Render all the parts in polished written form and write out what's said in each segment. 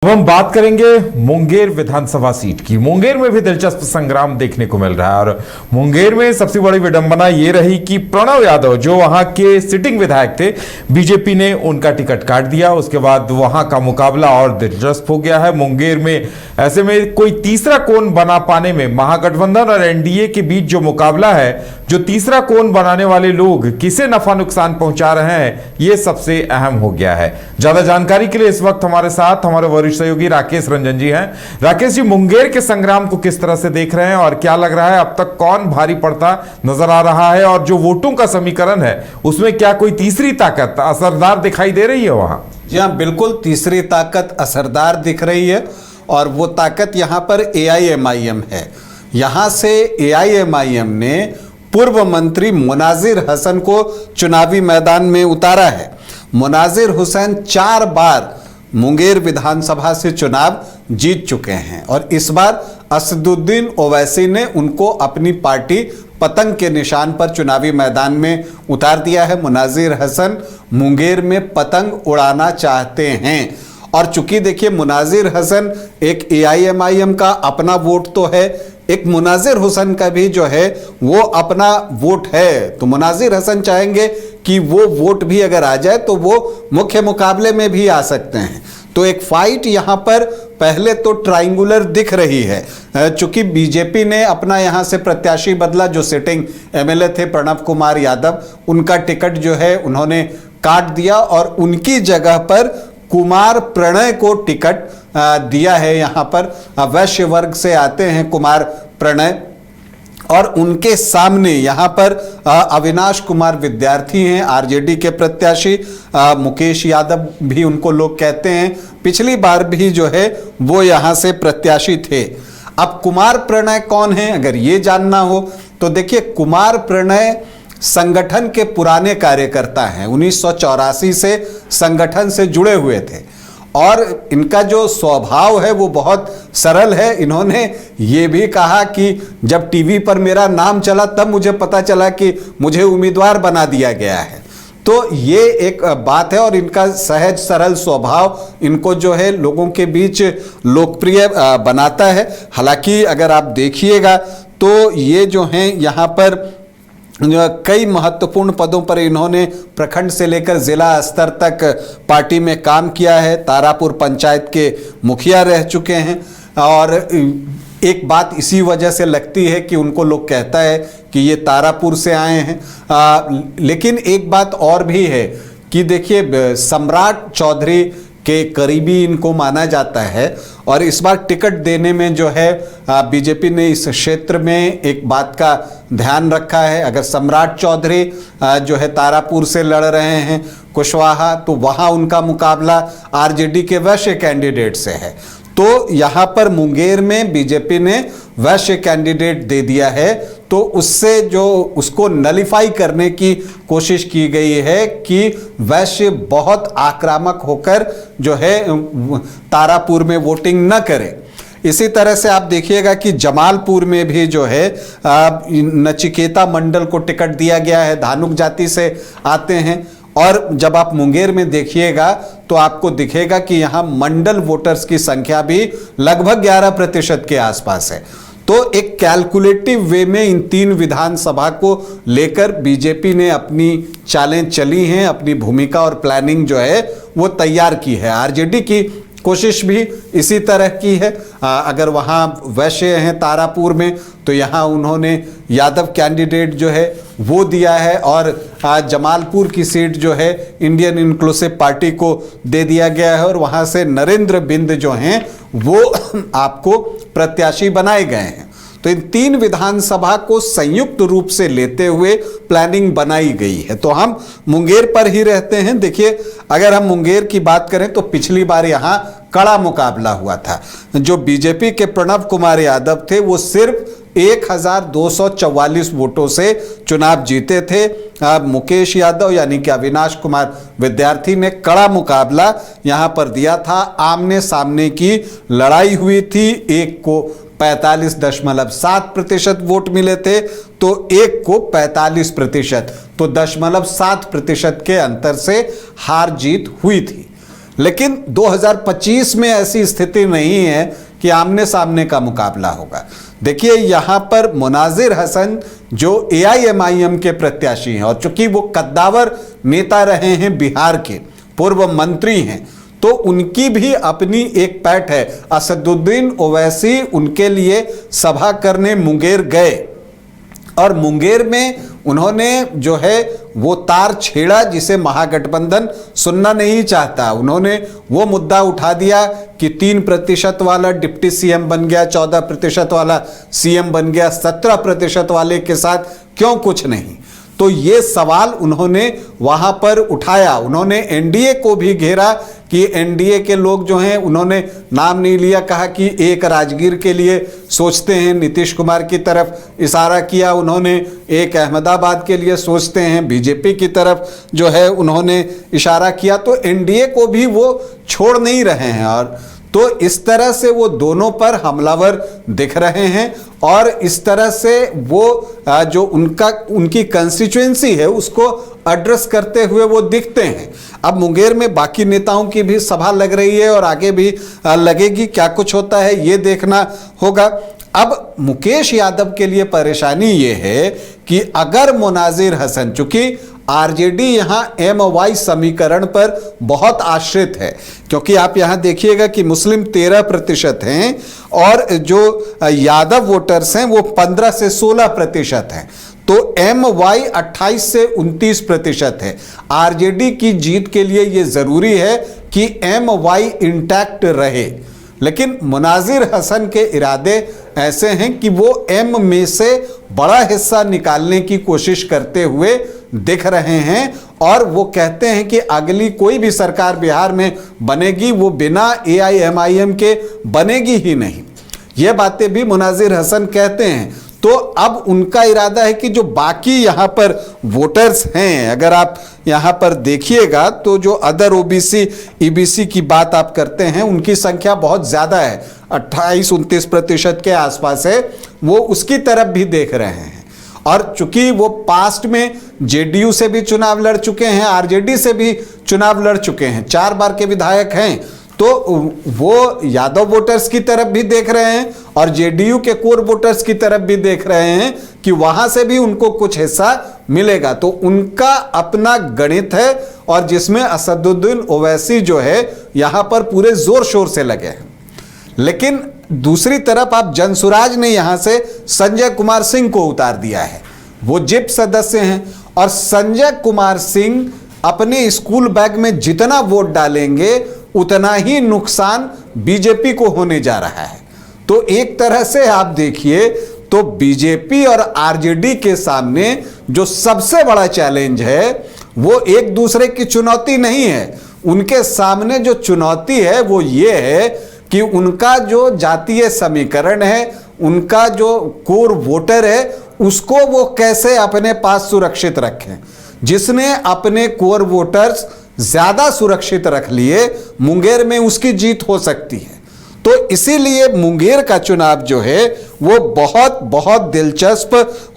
अब हम बात करेंगे मुंगेर विधानसभा सीट की। मुंगेर में भी दिलचस्प संग्राम देखने को मिल रहा है और मुंगेर में सबसे बड़ी विडंबना ये रही कि प्रणव यादव जो वहां के सिटिंग विधायक थे, बीजेपी ने उनका टिकट काट दिया। उसके बाद वहां का मुकाबला और दिलचस्प हो गया है मुंगेर में। ऐसे में कोई तीसरा कोण बना पाने में महागठबंधन और एनडीए के बीच जो मुकाबला है, जो तीसरा कोण बनाने वाले लोग किसे नफा नुकसान पहुंचा रहे हैं, ये सबसे अहम हो गया है। ज्यादा जानकारी के लिए इस वक्त हमारे साथ हमारे वरिष्ठ सहयोगी राकेश रंजन जी हैं। राकेश जी, मुंगेर के संग्राम को किस तरह से देख रहे हैं और क्या लग रहा है अब तक कौन भारी पड़ता नजर आ रहा है, और जो वोटों का समीकरण है उसमें क्या कोई तीसरी ताकत असरदार दिखाई दे रही है वहां? जी हाँ, बिल्कुल तीसरी ताकत असरदार दिख रही है और वो ताकत यहाँ पर एआईएमआईएम है। यहाँ से एआईएमआईएम ने पूर्व मंत्री मुनाजिर हसन को चुनावी मैदान में उतारा है। मुनाजिर हुसैन 4 बार मुंगेर विधानसभा से चुनाव जीत चुके हैं और इस बार असदुद्दीन ओवैसी ने उनको अपनी पार्टी पतंग के निशान पर चुनावी मैदान में उतार दिया है। मुनाजिर हसन मुंगेर में पतंग उड़ाना चाहते हैं और चूंकि देखिए मुनाजिर हसन एक एआईएमआईएम का अपना वोट तो है, एक मुनाजिर हुसैन का भी जो है वो अपना वोट है, तो मुनाजिर हसन चाहेंगे कि वो वोट भी अगर आ जाए तो वो मुख्य मुकाबले में भी आ सकते हैं। तो एक फाइट यहाँ पर पहले तो ट्रायंगुलर दिख रही है। चूंकि बीजेपी ने अपना यहाँ से प्रत्याशी बदला, जो सिटिंग एमएलए थे प्रणव कुमार यादव, उनका टिकट जो है उन्होंने काट दिया और उनकी जगह पर कुमार प्रणय को टिकट दिया है। यहाँ पर वैश्य वर्ग से आते हैं कुमार प्रणय और उनके सामने यहाँ पर अविनाश कुमार विद्यार्थी हैं, आरजेडी के प्रत्याशी। मुकेश यादव भी उनको लोग कहते हैं, पिछली बार भी जो है वो यहाँ से प्रत्याशी थे। अब कुमार प्रणय कौन है अगर ये जानना हो तो देखिए, कुमार प्रणय संगठन के पुराने कार्यकर्ता हैं, 1984 से संगठन से जुड़े हुए थे और इनका जो स्वभाव है वो बहुत सरल है। इन्होंने ये भी कहा कि जब टीवी पर मेरा नाम चला तब मुझे पता चला कि मुझे उम्मीदवार बना दिया गया है। तो ये एक बात है और इनका सहज सरल स्वभाव इनको जो है लोगों के बीच लोकप्रिय बनाता है। हालांकि अगर आप देखिएगा तो ये जो हैं यहाँ पर कई महत्वपूर्ण पदों पर इन्होंने प्रखंड से लेकर जिला स्तर तक पार्टी में काम किया है। तारापुर पंचायत के मुखिया रह चुके हैं और एक बात इसी वजह से लगती है कि उनको लोग कहता है कि ये तारापुर से आए हैं। लेकिन एक बात और भी है कि देखिए, सम्राट चौधरी के करीबी इनको माना जाता है और इस बार टिकट देने में जो है बीजेपी ने इस क्षेत्र में एक बात का ध्यान रखा है। अगर सम्राट चौधरी जो है तारापुर से लड़ रहे हैं कुशवाहा, तो वहां उनका मुकाबला आरजेडी के वैश्य कैंडिडेट से है। तो यहाँ पर मुंगेर में बीजेपी ने वैश्य कैंडिडेट दे दिया है, तो उससे जो उसको नलिफाई करने की कोशिश की गई है कि वैश्य बहुत आक्रामक होकर जो है तारापुर में वोटिंग न करे। इसी तरह से आप देखिएगा कि जमालपुर में भी जो है नचिकेता मंडल को टिकट दिया गया है, धानुक जाति से आते हैं। और जब आप मुंगेर में देखिएगा तो आपको दिखेगा कि यहाँ मंडल वोटर्स की संख्या भी लगभग 11% के आसपास है। तो एक कैलकुलेटिव वे में इन 3 विधानसभा को लेकर बीजेपी ने अपनी चालें चली हैं, अपनी भूमिका और प्लानिंग जो है वो तैयार की है। आरजेडी की कोशिश भी इसी तरह की है। अगर वहाँ वैश्य हैं तारापुर में तो यहाँ उन्होंने यादव कैंडिडेट जो है वो दिया है और जमालपुर की सीट जो है इंडियन इंक्लूसिव पार्टी को दे दिया गया है और वहाँ से नरेंद्र बिंद जो हैं वो आपको प्रत्याशी बनाए गए हैं। तो इन 3 विधानसभा को संयुक्त रूप से लेते हुए प्लानिंग बनाई गई है। तो हम मुंगेर पर ही रहते हैं। देखिए, अगर हम मुंगेर की बात करें तो पिछली बार यहाँ कड़ा मुकाबला हुआ था। जो बीजेपी के प्रणव कुमार यादव थे वो सिर्फ 1244 वोटों से चुनाव जीते थे। मुकेश यादव यानी कि अविनाश कुमार विद्यार्थी ने कड़ा मुकाबला यहाँ पर दिया था। आमने सामने की लड़ाई हुई थी। एक को 45.7% वोट मिले थे तो एक को 45%, तो 0.7% के अंतर से हार जीत हुई थी। लेकिन 2025 में ऐसी स्थिति नहीं है कि आमने सामने का मुकाबला होगा। देखिए यहां पर मुनाजिर हसन जो AIMIM के प्रत्याशी हैं, और चूंकि वो कद्दावर नेता रहे हैं, बिहार के पूर्व मंत्री हैं, तो उनकी भी अपनी एक पैठ है। असदुद्दीन ओवैसी उनके लिए सभा करने मुंगेर गए और मुंगेर में उन्होंने जो है वो तार छेड़ा जिसे महागठबंधन सुनना नहीं चाहता। उन्होंने वो मुद्दा उठा दिया कि 3% वाला डिप्टी CM बन गया, 14% वाला CM बन गया, 17% वाले के साथ क्यों कुछ नहीं। तो ये सवाल उन्होंने वहां पर उठाया। उन्होंने NDA को भी घेरा कि NDA के लोग जो हैं, उन्होंने नाम नहीं लिया, कहा कि एक राजगीर के लिए सोचते हैं, नीतीश कुमार की तरफ इशारा किया उन्होंने, एक अहमदाबाद के लिए सोचते हैं, बीजेपी की तरफ जो है उन्होंने इशारा किया। तो NDA को भी वो छोड़ नहीं रहे हैं, और तो इस तरह से वो दोनों पर हमलावर दिख रहे हैं और इस तरह से वो जो उनकी कंस्टिट्यूएंसी है उसको एड्रेस करते हुए वो दिखते हैं। अब मुंगेर में बाकी नेताओं की भी सभा लग रही है और आगे भी लगेगी, क्या कुछ होता है ये देखना होगा। अब मुकेश यादव के लिए परेशानी ये है कि अगर मुनाजिर हसन, चूंकि आरजेडी यहां MY समीकरण पर बहुत आश्रित है, क्योंकि आप यहां देखिएगा कि मुस्लिम 13% हैं और जो यादव वोटर्स हैं वो 15 से 16% हैं, तो MY 28 से 29% है। आरजेडी की जीत के लिए यह जरूरी है कि MY इंटैक्ट रहे, लेकिन मुनाजिर हसन के इरादे ऐसे हैं कि वो M में से बड़ा हिस्सा निकालने की कोशिश करते हुए दिख रहे हैं और वो कहते हैं कि अगली कोई भी सरकार बिहार में बनेगी वो बिना AIMIM के बनेगी ही नहीं। ये बातें भी मुनाजिर हसन कहते हैं। तो अब उनका इरादा है कि जो बाकी यहाँ पर वोटर्स हैं, अगर आप यहाँ पर देखिएगा तो जो अदर OBC EBC की बात आप करते हैं, उनकी संख्या बहुत ज़्यादा है, 28-29% के आसपास है, वो उसकी तरफ भी देख रहे हैं। और चूंकि वो पास्ट में JDU से भी चुनाव लड़ चुके हैं, RJD से भी चुनाव लड़ चुके हैं, 4 बार के विधायक हैं, तो वो यादव वोटर्स की तरफ भी देख रहे हैं और JDU के कोर वोटर्स की तरफ भी देख रहे हैं कि वहां से भी उनको कुछ हिस्सा मिलेगा। तो उनका अपना गणित है और जिसमें असदुद्दीन ओवैसी जो है यहां पर पूरे जोर शोर से लगे हैं। लेकिन दूसरी तरफ आप जनसुराज ने यहां से संजय कुमार सिंह को उतार दिया है, वो जिप सदस्य हैं और संजय कुमार सिंह अपने स्कूल बैग में जितना वोट डालेंगे उतना ही नुकसान बीजेपी को होने जा रहा है। तो एक तरह से आप देखिए तो बीजेपी और आरजेडी के सामने जो सबसे बड़ा चैलेंज है वो एक दूसरे की चुनौती नहीं है, उनके सामने जो चुनौती है वो ये है कि उनका जो जातीय समीकरण है, उनका जो कोर वोटर है, उसको वो कैसे अपने पास सुरक्षित रखें। जिसने अपने कोर वोटर्स ज्यादा सुरक्षित रख लिए, मुंगेर में उसकी जीत हो सकती है। तो इसीलिए मुंगेर का चुनाव जो है वो बहुत बहुत दिलचस्प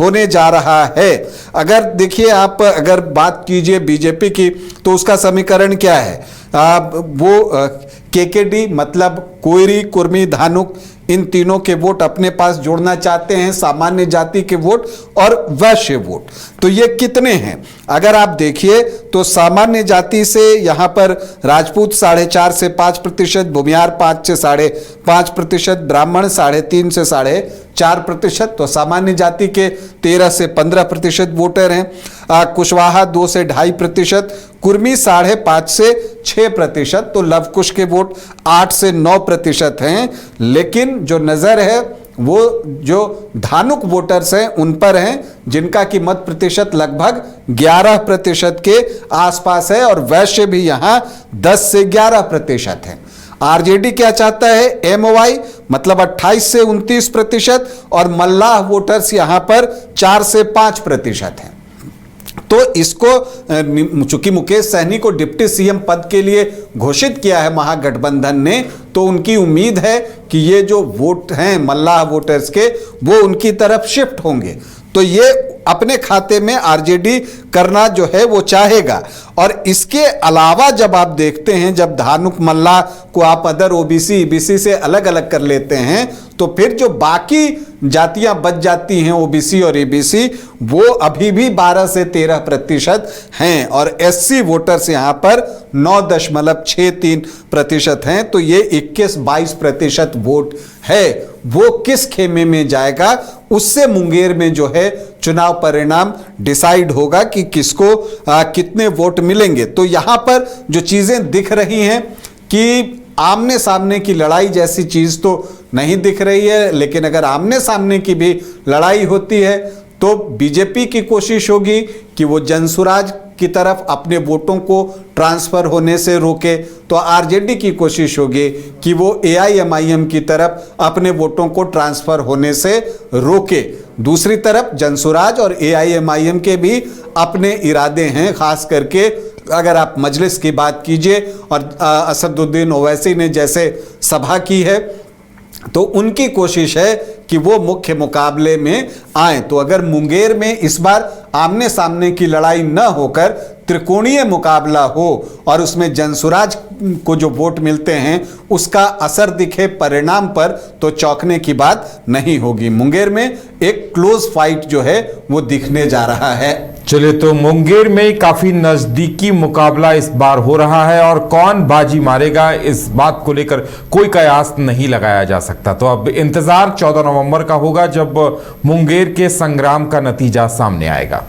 होने जा रहा है। अगर देखिए आप अगर बात कीजिए बीजेपी की तो उसका समीकरण क्या है, वो KKD मतलब कोयरी, कुर्मी, धानुक, इन तीनों के वोट अपने पास जोड़ना चाहते हैं, सामान्य जाति के वोट और वैश्य वोट। तो ये कितने हैं अगर आप देखिए तो सामान्य जाति से यहाँ पर राजपूत 4.5 से 5%, भूमियार 5 से 5.5%, ब्राह्मण 3.5 से 4.5%, तो सामान्य जाति के 13 से 15% वोटर हैं। कुशवाहा 2 से 2.5%, कुर्मी 5.5 से 6%, तो लवकुश के वोट 8 से 9% हैं। लेकिन जो नजर है वो जो धानुक वोटर्स हैं उन पर हैं, जिनका की मत प्रतिशत लगभग 11% के आसपास है और वैश्य भी यहां 10 से 11% है। आरजेडी क्या चाहता है, MY मतलब 28 से 29% और मल्लाह वोटर्स यहां पर 4 से 5% है। तो इसको चूंकि मुकेश सहनी को डिप्टी CM पद के लिए घोषित किया है महागठबंधन ने, तो उनकी उम्मीद है कि ये जो वोट हैं मल्लाह वोटर्स के वो उनकी तरफ शिफ्ट होंगे। तो ये अपने खाते में आरजेडी करना जो है वो चाहेगा। और इसके अलावा जब आप देखते हैं, जब धानुक मल्ला को आप अदर ओबीसी ईबीसी से अलग अलग कर लेते हैं, तो फिर जो बाकी जातियां बच जाती हैं ओबीसी और ईबीसी, वो अभी भी 12 से 13% हैं और एससी वोटर्स यहां पर 9.63% हैं। तो ये 21-22% वोट है, वो किस खेमे में जाएगा, उससे मुंगेर में जो है चुनाव परिणाम डिसाइड होगा कि किसको कितने वोट मिलेंगे। तो यहां पर जो चीजें दिख रही हैं कि आमने सामने की लड़ाई जैसी चीज तो नहीं दिख रही है, लेकिन अगर आमने सामने की भी लड़ाई होती है तो बीजेपी की कोशिश होगी कि वो जनसुराज की तरफ अपने वोटों को ट्रांसफर होने से रोके, तो आरजेडी की कोशिश होगी कि वो एआईएमआईएम की तरफ अपने वोटों को ट्रांसफर होने से रोके। दूसरी तरफ जनसुराज और एआईएमआईएम के भी अपने इरादे हैं, खास करके अगर आप मजलिस की बात कीजिए और असदुद्दीन ओवैसी ने जैसे सभा की है, तो उनकी कोशिश है कि वो मुख्य मुकाबले में आए। तो अगर मुंगेर में इस बार आमने सामने की लड़ाई न होकर त्रिकोणीय मुकाबला हो और उसमें जनसुराज को जो वोट मिलते हैं उसका असर दिखे परिणाम पर, तो चौंकने की बात नहीं होगी। मुंगेर में एक क्लोज फाइट जो है वो दिखने जा रहा है। चलिए, तो मुंगेर में काफी नजदीकी मुकाबला इस बार हो रहा है और कौन बाजी मारेगा इस बात को लेकर कोई कयास नहीं लगाया जा सकता। तो अब इंतजार 14 नवंबर का होगा जब मुंगेर के संग्राम का नतीजा सामने आएगा।